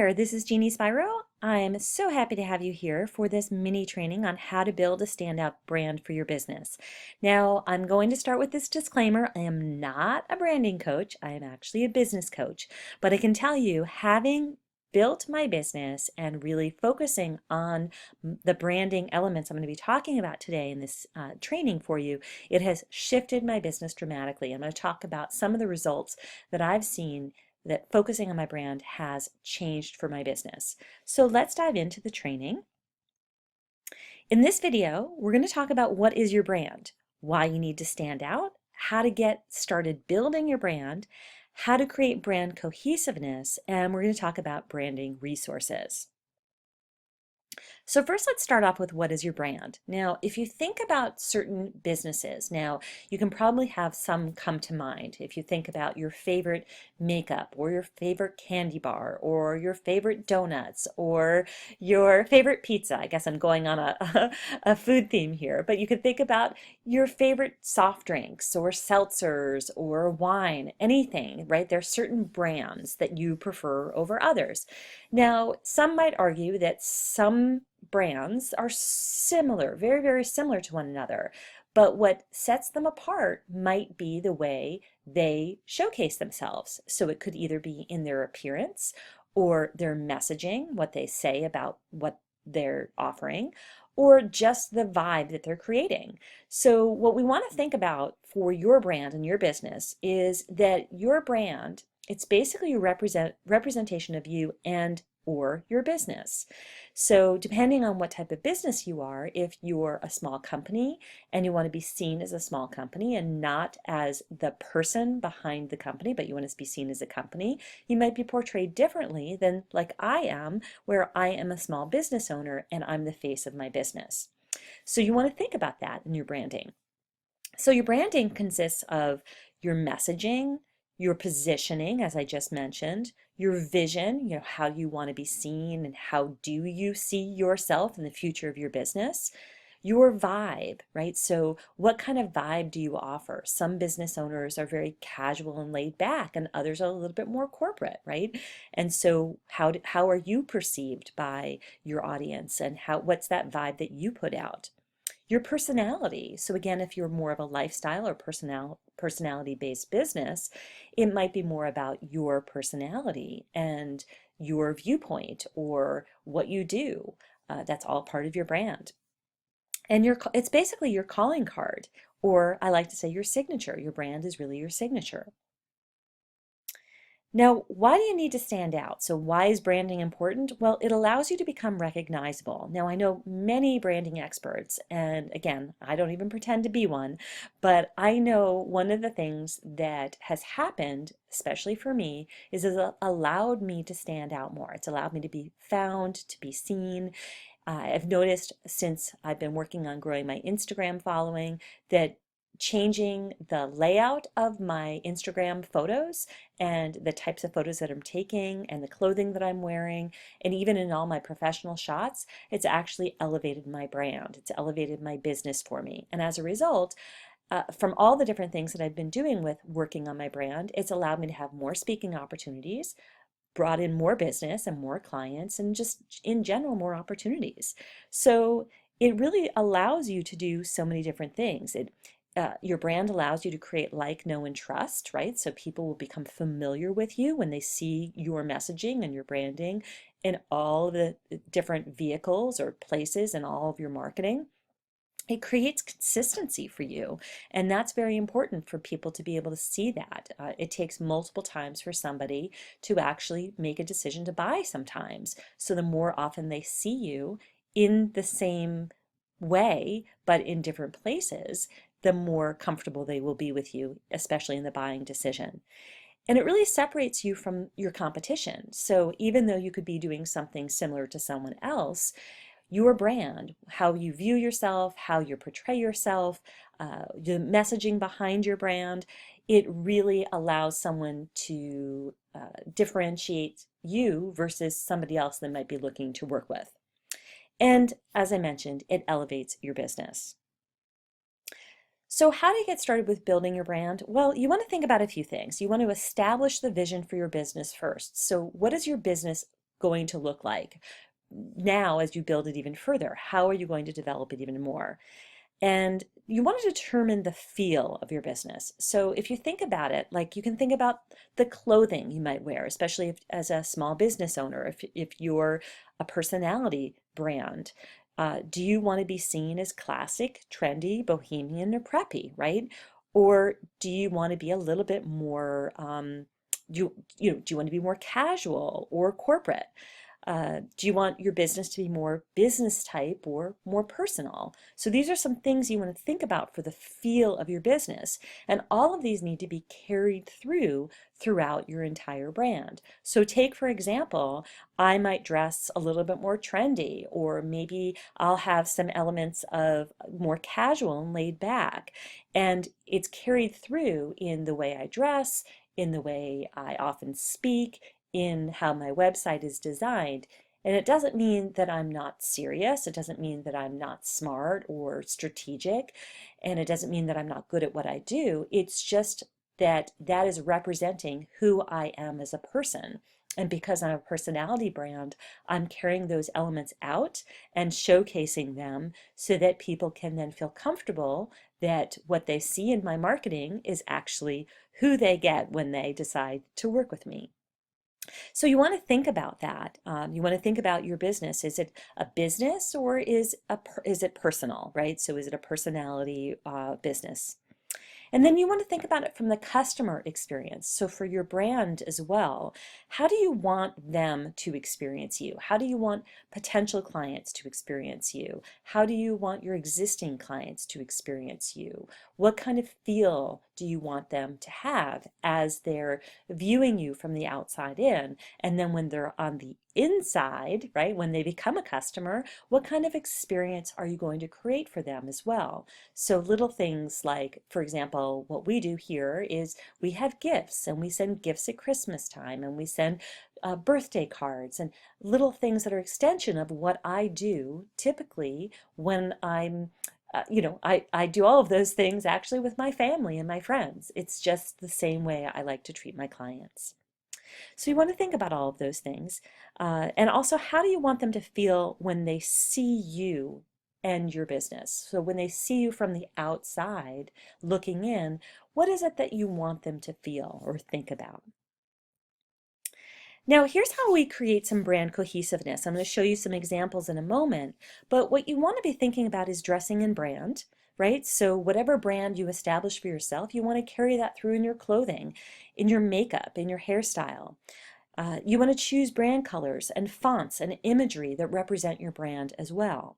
there, this is Jeannie Spyro. I'm so happy to have you here for this mini training on how to build a standout brand for your business. Now, I'm going to start with this disclaimer. I am not a branding coach. I am actually a business coach, but I can tell you, having built my business and really focusing on the branding elements I'm going to be talking about today in this training for you, it has shifted my business dramatically. I'm going to talk about some of the results that I've seen that focusing on my brand has changed for my business. So let's dive into the training. In this video, we're going to talk about what is your brand, why you need to stand out, how to get started building your brand, how to create brand cohesiveness, and we're going to talk about branding resources. So first, let's start off with what is your brand. Now, if you think about certain businesses, now you can probably have some come to mind. If you think about your favorite makeup or your favorite candy bar or your favorite donuts or your favorite pizza. I guess I'm going on a food theme here, but you could think about your favorite soft drinks or seltzers or wine, anything, right? There are certain brands that you prefer over others. Now, some might argue that some brands are similar, very, very similar to one another. But what sets them apart might be the way they showcase themselves. So it could either be in their appearance or their messaging, what they say about what they're offering, or just the vibe that they're creating. So what we want to think about for your brand and your business is that your brand, it's basically a representation of you and or your business. So depending on what type of business you are, if you're a small company and you want to be seen as a small company and not as the person behind the company, but you want to be seen as a company, you might be portrayed differently than like I am, where I am a small business owner and I'm the face of my business. So you want to think about that in your branding. So your branding consists of your messaging, your positioning, as I just mentioned, your vision, how you want to be seen and how do you see yourself in the future of your business, your vibe, right? So what kind of vibe do you offer? Some business owners are very casual and laid back and others are a little bit more corporate, right? And so how are you perceived by your audience and what's that vibe that you put out? Your personality. So again, if you're more of a lifestyle or personality-based business, it might be more about your personality and your viewpoint or what you do. That's all part of your brand. And it's basically your calling card, or I like to say your signature. Your brand is really your signature. Now, why do you need to stand out? So why is branding important? Well, it allows you to become recognizable. Now, I know many branding experts, and again, I don't even pretend to be one, but I know one of the things that has happened, especially for me, is it allowed me to stand out more. It's allowed me to be found, to be seen. I've noticed since I've been working on growing my Instagram following that changing the layout of my Instagram photos and the types of photos that I'm taking and the clothing that I'm wearing, and even in all my professional shots, it's actually elevated my brand. It's elevated my business for me. And as a result, from all the different things that I've been doing with working on my brand, it's allowed me to have more speaking opportunities, brought in more business and more clients, and just in general more opportunities. So it really allows you to do so many different things. Your brand allows you to create like, know, and trust, right? So people will become familiar with you when they see your messaging and your branding in all of the different vehicles or places in all of your marketing. It creates consistency for you, and that's very important for people to be able to see that. It takes multiple times for somebody to actually make a decision to buy sometimes. So the more often they see you in the same way, but in different places, the more comfortable they will be with you, especially in the buying decision. And it really separates you from your competition. So even though you could be doing something similar to someone else, your brand, how you view yourself, how you portray yourself, the messaging behind your brand, it really allows someone to differentiate you versus somebody else they might be looking to work with. And as I mentioned, it elevates your business. So how do you get started with building your brand? Well, you want to think about a few things. You want to establish the vision for your business first. So what does your business going to look like? Now, as you build it even further, how are you going to develop it even more? And you want to determine the feel of your business. So if you think about it, like you can think about the clothing you might wear, especially if, as a small business owner, if you're a personality brand. Do you want to be seen as classic, trendy, bohemian, or preppy, right? Or do you want to be a little bit more, do you want to be more casual or corporate? Do you want your business to be more business type or more personal? So these are some things you want to think about for the feel of your business. And all of these need to be carried throughout your entire brand. So take, for example, I might dress a little bit more trendy, or maybe I'll have some elements of more casual and laid back. And it's carried through in the way I dress, in the way I often speak, in how my website is designed. And it doesn't mean that I'm not serious. It doesn't mean that I'm not smart or strategic. And it doesn't mean that I'm not good at what I do. It's just that that is representing who I am as a person. And because I'm a personality brand, I'm carrying those elements out and showcasing them so that people can then feel comfortable that what they see in my marketing is actually who they get when they decide to work with me. So you want to think about that. You want to think about your business. Is it a business or is it personal, right? So is it a personality business? And then you want to think about it from the customer experience. So for your brand as well, how do you want them to experience you? How do you want potential clients to experience you? How do you want your existing clients to experience you? What kind of feel do you want them to have as they're viewing you from the outside in? And then when they're on the inside, right, when they become a customer, what kind of experience are you going to create for them as well? So little things like, for example, what we do here is we have gifts, and we send gifts at Christmas time, and we send birthday cards and little things that are extension of what I do typically when I do all of those things actually with my family and my friends. It's just the same way I like to treat my clients. So you want to think about all of those things. And also, how do you want them to feel when they see you and your business? So when they see you from the outside looking in, what is it that you want them to feel or think about? Now, here's how we create some brand cohesiveness. I'm going to show you some examples in a moment, but what you want to be thinking about is dressing in brand, right? So whatever brand you establish for yourself, you want to carry that through in your clothing, in your makeup, in your hairstyle. You want to choose brand colors and fonts and imagery that represent your brand as well.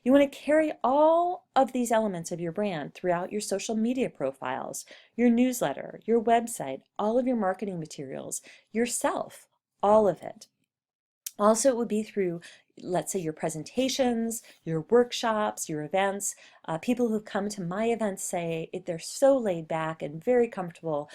You want to carry all of these elements of your brand throughout your social media profiles, your newsletter, your website, all of your marketing materials, yourself, all of it. Also, it would be through, let's say, your presentations, your workshops, your events. People who come to my events say they're so laid back and very comfortable.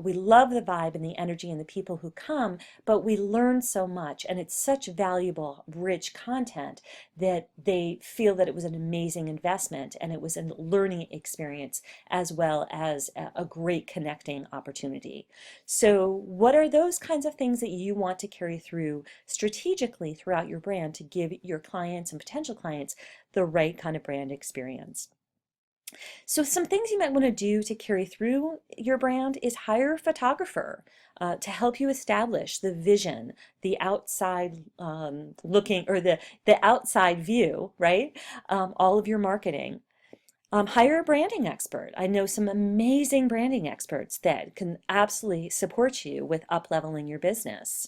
We love the vibe and the energy and the people who come, but we learn so much, and it's such valuable, rich content that they feel that it was an amazing investment and it was a learning experience as well as a great connecting opportunity. So what are those kinds of things that you want to carry through strategically throughout your brand to give your clients and potential clients the right kind of brand experience? So some things you might want to do to carry through your brand is hire a photographer to help you establish the vision, the outside looking, or the outside view, right? All of your marketing. Hire a branding expert. I know some amazing branding experts that can absolutely support you with up-leveling your business,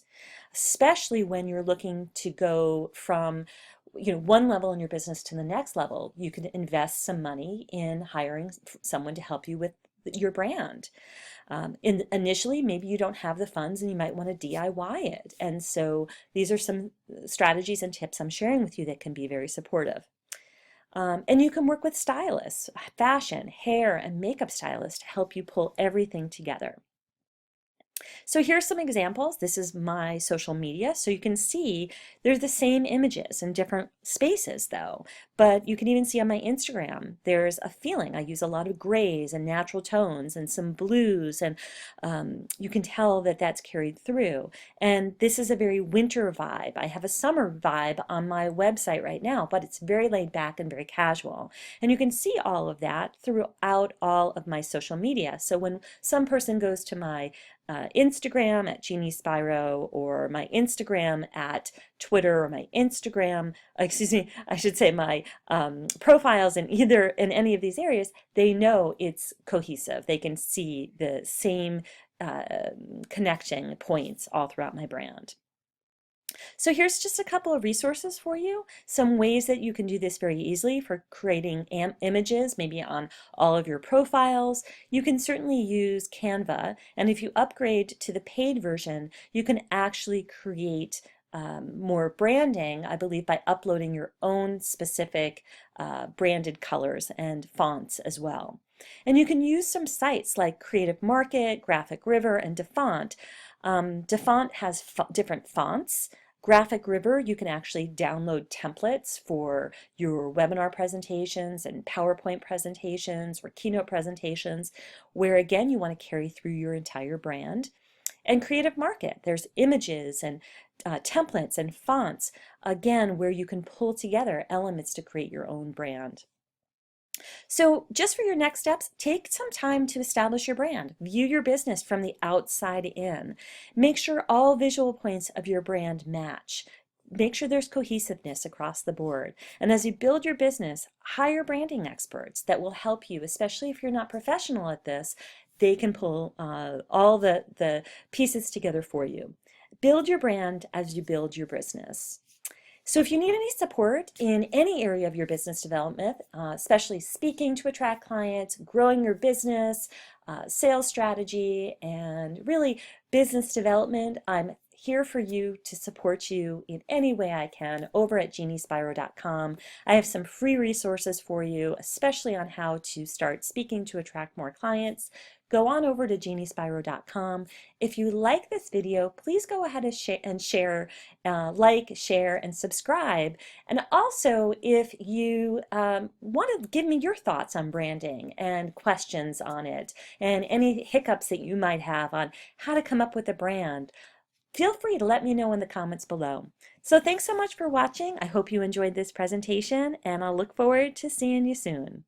especially when you're looking to go from one level in your business to the next level. You can invest some money in hiring someone to help you with your brand. Initially, maybe you don't have the funds and you might want to DIY it. And so these are some strategies and tips I'm sharing with you that can be very supportive. And you can work with stylists, fashion, hair, and makeup stylists to help you pull everything together. So here's some examples. This is my social media. So you can see they're the same images in different spaces though. But you can even see on my Instagram, there's a feeling. I use a lot of grays and natural tones and some blues, and you can tell that that's carried through. And this is a very winter vibe. I have a summer vibe on my website right now, but it's very laid back and very casual. And you can see all of that throughout all of my social media. So when some person goes to my Instagram at Jeannie Spiro, or my Instagram at Twitter, or my Instagram, excuse me, I should say my profiles in any of these areas, they know it's cohesive. They can see the same connection points all throughout my brand. So here's just a couple of resources for you, some ways that you can do this very easily for creating images, maybe on all of your profiles. You can certainly use Canva, and if you upgrade to the paid version, you can actually create more branding, I believe, by uploading your own specific branded colors and fonts as well. And you can use some sites like Creative Market, Graphic River, and DaFont. DaFont has different fonts. Graphic River, you can actually download templates for your webinar presentations and PowerPoint presentations or keynote presentations, where again you want to carry through your entire brand. And Creative Market, there's images and templates and fonts, again, where you can pull together elements to create your own brand. So just for your next steps, take some time to establish your brand. View your business from the outside in. Make sure all visual points of your brand match. Make sure there's cohesiveness across the board. And as you build your business, hire branding experts that will help you, especially if you're not professional at this. They can pull all the pieces together for you. Build your brand as you build your business. So if you need any support in any area of your business development, especially speaking to attract clients, growing your business, sales strategy, and really business development, I'm here for you to support you in any way I can over at jeanniespiro.com. I have some free resources for you, especially on how to start speaking to attract more clients. Go on over to jeanniespiro.com. If you like this video, please go ahead and share, like, share, and subscribe. And also, if you want to give me your thoughts on branding and questions on it, and any hiccups that you might have on how to come up with a brand, feel free to let me know in the comments below. So thanks so much for watching. I hope you enjoyed this presentation, and I'll look forward to seeing you soon.